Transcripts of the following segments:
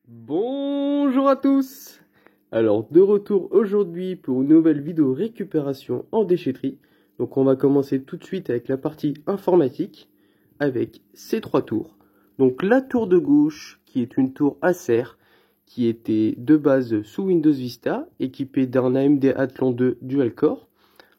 Bonjour à tous. Alors de retour aujourd'hui pour une nouvelle vidéo récupération en déchetterie. Donc on va commencer tout de suite avec la partie informatique avec ces trois tours. Donc la tour de gauche qui est une tour Acer qui était de base sous Windows Vista, équipée d'un AMD Athlon 2 dual-core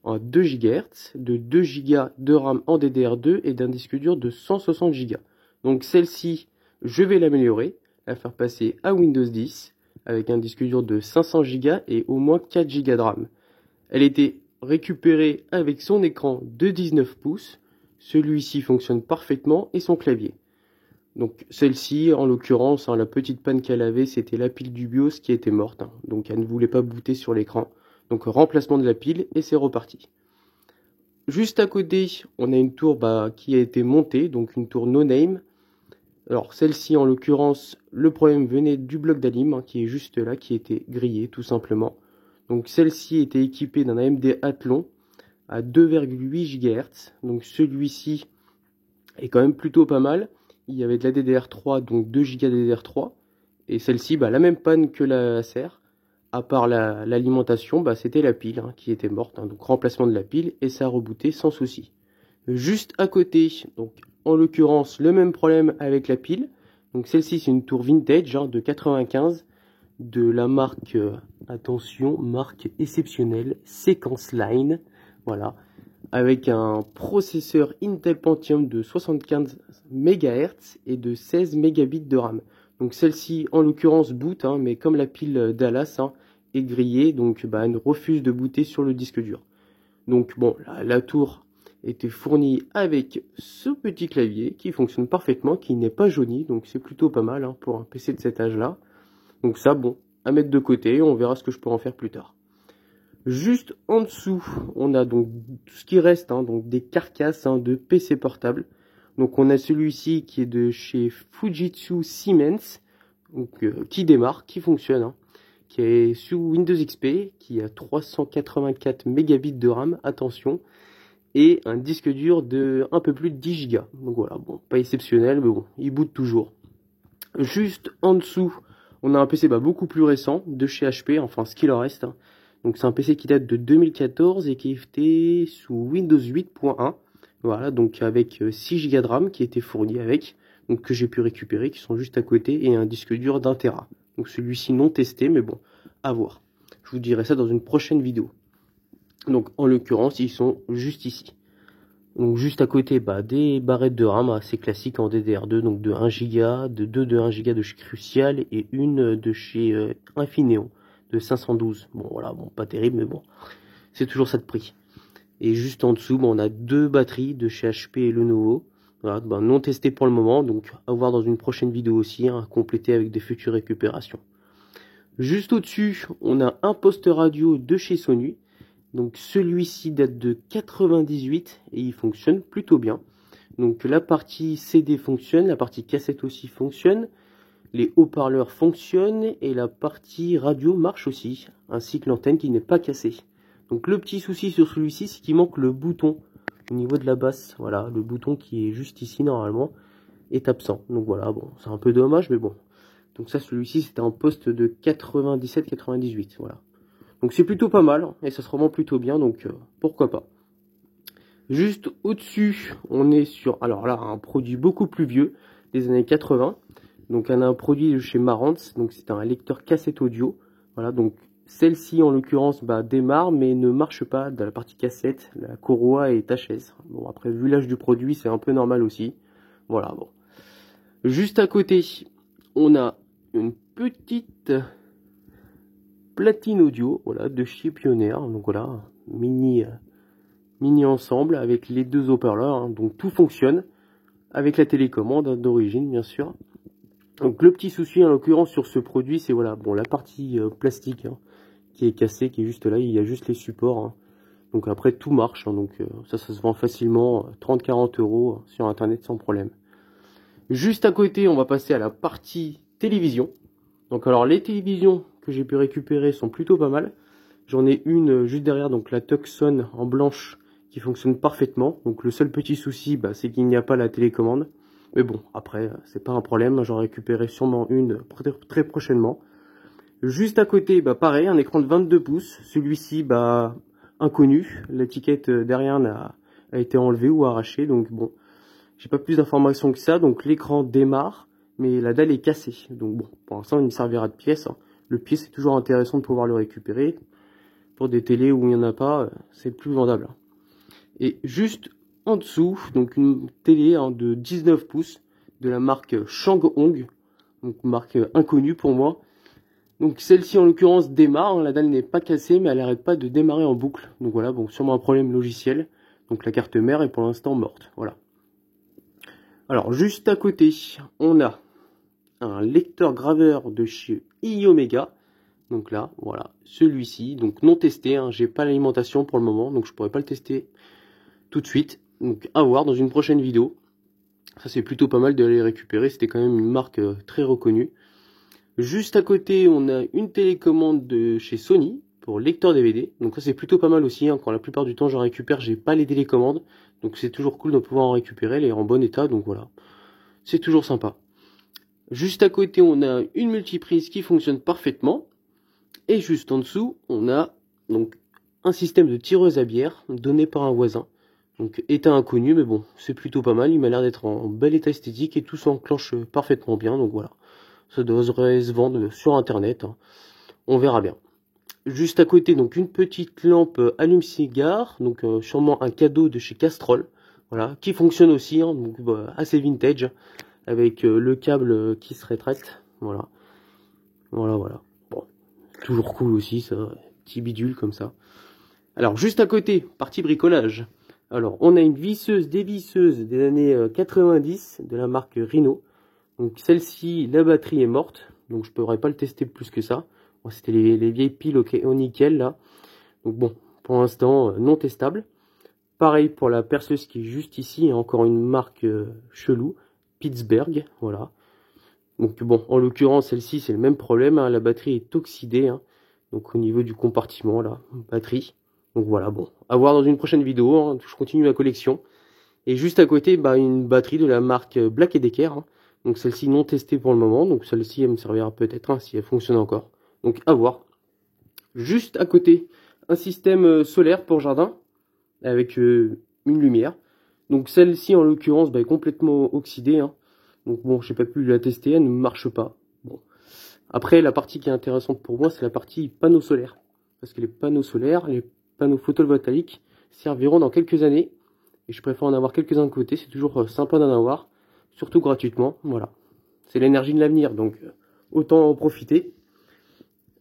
en 2 GHz, de 2 Go de RAM en DDR2 et d'un disque dur de 160 Go. Donc celle-ci, je vais l'améliorer, la faire passer à Windows 10 avec un disque dur de 500 Go et au moins 4 Go de RAM. Elle était récupérée avec son écran de 19 pouces, celui-ci fonctionne parfaitement et son clavier. Donc celle-ci, en l'occurrence, la petite panne qu'elle avait, c'était la pile du BIOS qui était morte, donc elle ne voulait pas booter sur l'écran. Donc remplacement de la pile et c'est reparti. Juste à côté, on a une tour qui a été montée, donc une tour no name. Alors celle-ci, en l'occurrence, le problème venait du bloc d'alim qui est juste là, qui était grillé tout simplement. Donc celle-ci était équipée d'un AMD Athlon à 2,8 GHz. Donc celui-ci est quand même plutôt pas mal. Il y avait de la DDR3, donc 2 Go DDR3. Et celle-ci, la même panne que la Acer. À part l'alimentation, c'était la pile qui était morte. Donc remplacement de la pile et ça a rebooté sans souci. Juste à côté, donc en l'occurrence le même problème avec la pile. Donc celle-ci c'est une tour vintage de 95 de la marque, attention, marque exceptionnelle, Sequence Line. Voilà. Avec un processeur Intel Pentium de 75 MHz et de 16 mégabits de RAM. Donc celle-ci, en l'occurrence, boot, mais comme la pile Dallas est grillée, donc elle refuse de booter sur le disque dur. Donc bon, la tour était fournie avec ce petit clavier qui fonctionne parfaitement, qui n'est pas jauni, donc c'est plutôt pas mal pour un PC de cet âge-là. Donc ça, bon, à mettre de côté, on verra ce que je peux en faire plus tard. Juste en dessous, on a donc tout ce qui reste, donc des carcasses de PC portables. Donc on a celui-ci qui est de chez Fujitsu Siemens, donc, qui démarre, qui fonctionne, qui est sous Windows XP, qui a 384 mégabits de RAM, attention, et un disque dur de un peu plus de 10 Go. Donc voilà, bon, pas exceptionnel, mais bon, il boot toujours. Juste en dessous, on a un PC beaucoup plus récent, de chez HP, enfin ce qu'il en reste. Donc c'est un PC qui date de 2014 et qui était sous Windows 8.1. Voilà, donc avec 6 Go de RAM qui était fourni avec, donc que j'ai pu récupérer, qui sont juste à côté, et un disque dur d'1 Tera. Donc celui-ci non testé, mais bon, à voir. Je vous dirai ça dans une prochaine vidéo. Donc en l'occurrence, ils sont juste ici. Donc juste à côté, des barrettes de RAM assez classiques en DDR2, donc de 1 Go, de 2 de 1 Go de chez Crucial et une de chez Infineon de 512. Bon voilà, bon pas terrible, mais bon, c'est toujours ça de prix. Et juste en dessous, on a deux batteries de chez HP et Lenovo. Voilà, non testées pour le moment, donc à voir dans une prochaine vidéo aussi, à compléter avec des futures récupérations. Juste au-dessus, on a un poste radio de chez Sony. Donc celui-ci date de 98 et il fonctionne plutôt bien. Donc la partie CD fonctionne, la partie cassette aussi fonctionne, les haut-parleurs fonctionnent et la partie radio marche aussi, ainsi que l'antenne qui n'est pas cassée. Donc le petit souci sur celui-ci, c'est qu'il manque le bouton au niveau de la basse. Voilà, le bouton qui est juste ici normalement est absent. Donc voilà, bon, c'est un peu dommage, mais bon. Donc ça, celui-ci, c'était un poste de 97-98, voilà. Donc c'est plutôt pas mal, et ça se revend plutôt bien, donc pourquoi pas. Juste au-dessus, on est sur, alors là, un produit beaucoup plus vieux, des années 80. Donc on a un produit de chez Marantz, donc c'est un lecteur cassette audio. Voilà, donc celle-ci en l'occurrence démarre, mais ne marche pas dans la partie cassette, la courroie est HS. Bon après, vu l'âge du produit, c'est un peu normal aussi. Voilà, bon. Juste à côté, on a une petite platine audio, voilà, de chez Pioneer. Donc voilà, mini ensemble avec les deux haut-parleurs, donc tout fonctionne avec la télécommande d'origine bien sûr. Donc le petit souci en l'occurrence sur ce produit, c'est voilà, bon, la partie plastique qui est cassée, qui est juste là, il y a juste les supports. Donc après tout marche, donc ça se vend facilement 30-40 € sur internet sans problème. Juste à côté, on va passer à la partie télévision. Donc alors les télévisions que j'ai pu récupérer sont plutôt pas mal. J'en ai une juste derrière, donc la Tucson en blanche qui fonctionne parfaitement. Donc le seul petit souci, c'est qu'il n'y a pas la télécommande. Mais bon, après, c'est pas un problème, j'en récupérerai sûrement une très prochainement. Juste à côté, bah pareil, un écran de 22 pouces. Celui-ci, bah inconnu. L'étiquette derrière a été enlevée ou arrachée, donc bon, j'ai pas plus d'informations que ça. Donc l'écran démarre, mais la dalle est cassée. Donc bon, pour l'instant, il me servira de pièce. Le pied, c'est toujours intéressant de pouvoir le récupérer. Pour des télés où il n'y en a pas, c'est plus vendable. Et juste en dessous, donc une télé de 19 pouces de la marque Changhong, donc marque inconnue pour moi. Donc celle-ci en l'occurrence démarre, la dalle n'est pas cassée mais elle n'arrête pas de démarrer en boucle. Donc voilà, bon, sûrement un problème logiciel. Donc la carte mère est pour l'instant morte, voilà. Alors juste à côté, on a un lecteur graveur de chez iOmega. Donc là, voilà, celui-ci, donc non testé, j'ai pas l'alimentation pour le moment, donc je pourrais pas le tester tout de suite. Donc à voir dans une prochaine vidéo. Ça c'est plutôt pas mal de les récupérer, c'était quand même une marque très reconnue. Juste à côté, on a une télécommande de chez Sony pour lecteur DVD. Donc ça c'est plutôt pas mal aussi, quand la plupart du temps j'en récupère, j'ai pas les télécommandes. Donc c'est toujours cool de pouvoir en récupérer, elle est en bon état, donc voilà. C'est toujours sympa. Juste à côté, on a une multiprise qui fonctionne parfaitement. Et juste en dessous, on a donc un système de tireuse à bière donné par un voisin. Donc état inconnu, mais bon, c'est plutôt pas mal. Il m'a l'air d'être en bel état esthétique et tout s'enclenche parfaitement bien. Donc voilà, ça devrait se vendre sur internet. On verra bien. Juste à côté, donc une petite lampe allume-cigare, donc sûrement un cadeau de chez Castrol. Voilà, qui fonctionne aussi, donc assez vintage, avec le câble qui se rétracte. Voilà, voilà. Bon, toujours cool aussi, ça, petit bidule comme ça. Alors juste à côté, partie bricolage. Alors on a une visseuse dévisseuse des années 90 de la marque Rhino. Donc celle-ci, la batterie est morte, donc je ne pourrais pas le tester plus que ça. Bon, c'était les vieilles piles au nickel là. Donc bon, pour l'instant non testable. Pareil pour la perceuse qui est juste ici, encore une marque chelou, Pittsburgh, voilà. Donc bon, en l'occurrence celle-ci c'est le même problème, la batterie est oxydée, donc au niveau du compartiment là, batterie. Donc voilà, bon, à voir dans une prochaine vidéo, je continue ma collection. Et juste à côté, une batterie de la marque Black & Decker, donc celle-ci non testée pour le moment, donc celle-ci elle me servira peut-être si elle fonctionne encore. Donc à voir. Juste à côté, un système solaire pour jardin, avec une lumière. Donc celle-ci en l'occurrence est complètement oxydée, donc bon, j'ai pas pu la tester, elle ne marche pas. Bon. Après, la partie qui est intéressante pour moi, c'est la partie panneaux solaires. Parce que les panneaux solaires, les panneaux photovoltaïques serviront dans quelques années. Et je préfère en avoir quelques-uns de côté, c'est toujours sympa d'en avoir. Surtout gratuitement, voilà. C'est l'énergie de l'avenir, donc autant en profiter.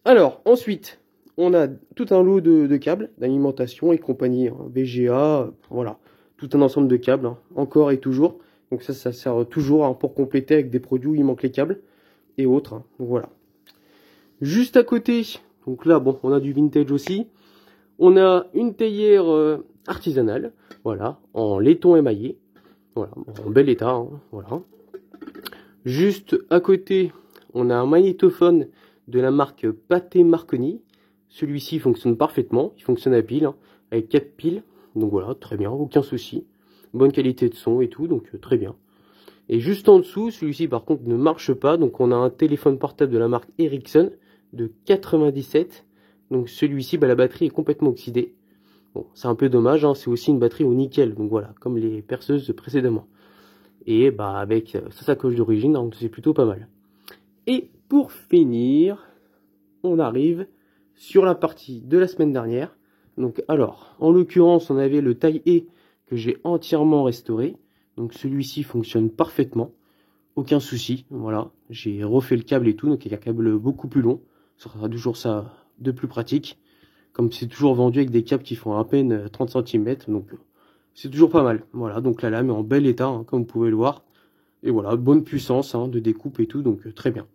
Alors, ensuite, on a tout un lot de câbles d'alimentation et compagnie, VGA, voilà. Tout un ensemble de câbles, encore et toujours. Donc ça sert toujours pour compléter avec des produits où il manque les câbles et autres. Donc voilà. Juste à côté, donc là, bon, on a du vintage aussi. On a une théière artisanale, voilà, en laiton émaillé. Voilà, en bel état, voilà. Juste à côté, on a un magnétophone de la marque Pathé Marconi. Celui-ci fonctionne parfaitement, il fonctionne à pile, avec 4 piles. Donc voilà, très bien, aucun souci. Bonne qualité de son et tout, donc très bien. Et juste en dessous, celui-ci par contre ne marche pas. Donc on a un téléphone portable de la marque Ericsson de 97. Donc celui-ci, la batterie est complètement oxydée. Bon, c'est un peu dommage, c'est aussi une batterie au nickel. Donc voilà, comme les perceuses précédemment. Et avec sa sacoche d'origine, donc c'est plutôt pas mal. Et pour finir, on arrive sur la partie de la semaine dernière. Donc alors, en l'occurrence, on avait le taille E que j'ai entièrement restauré. Donc celui-ci fonctionne parfaitement, aucun souci. Voilà, j'ai refait le câble et tout, donc il y a un câble beaucoup plus long. Ça sera toujours ça de plus pratique. Comme c'est toujours vendu avec des câbles qui font à peine 30 cm, donc c'est toujours pas mal. Voilà, donc la lame est en bel état, comme vous pouvez le voir. Et voilà, bonne puissance de découpe et tout, donc très bien.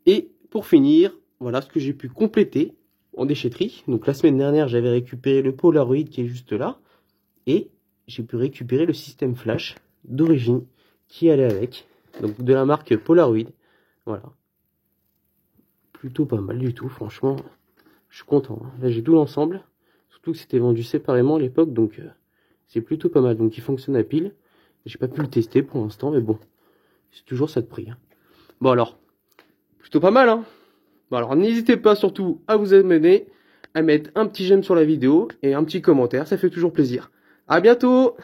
Et pour finir, voilà ce que j'ai pu compléter en déchetterie. Donc la semaine dernière, j'avais récupéré le Polaroid qui est juste là. Et j'ai pu récupérer le système flash d'origine qui allait avec. Donc de la marque Polaroid. Voilà. Plutôt pas mal du tout, franchement. Je suis content. Là, j'ai tout l'ensemble. Surtout que c'était vendu séparément à l'époque, donc c'est plutôt pas mal. Donc il fonctionne à pile. J'ai pas pu le tester pour l'instant, mais bon. C'est toujours ça de prix. Hein. Bon alors, plutôt pas mal, hein. Bon alors, n'hésitez pas surtout à vous abonner, à mettre un petit j'aime sur la vidéo et un petit commentaire, ça fait toujours plaisir. À bientôt!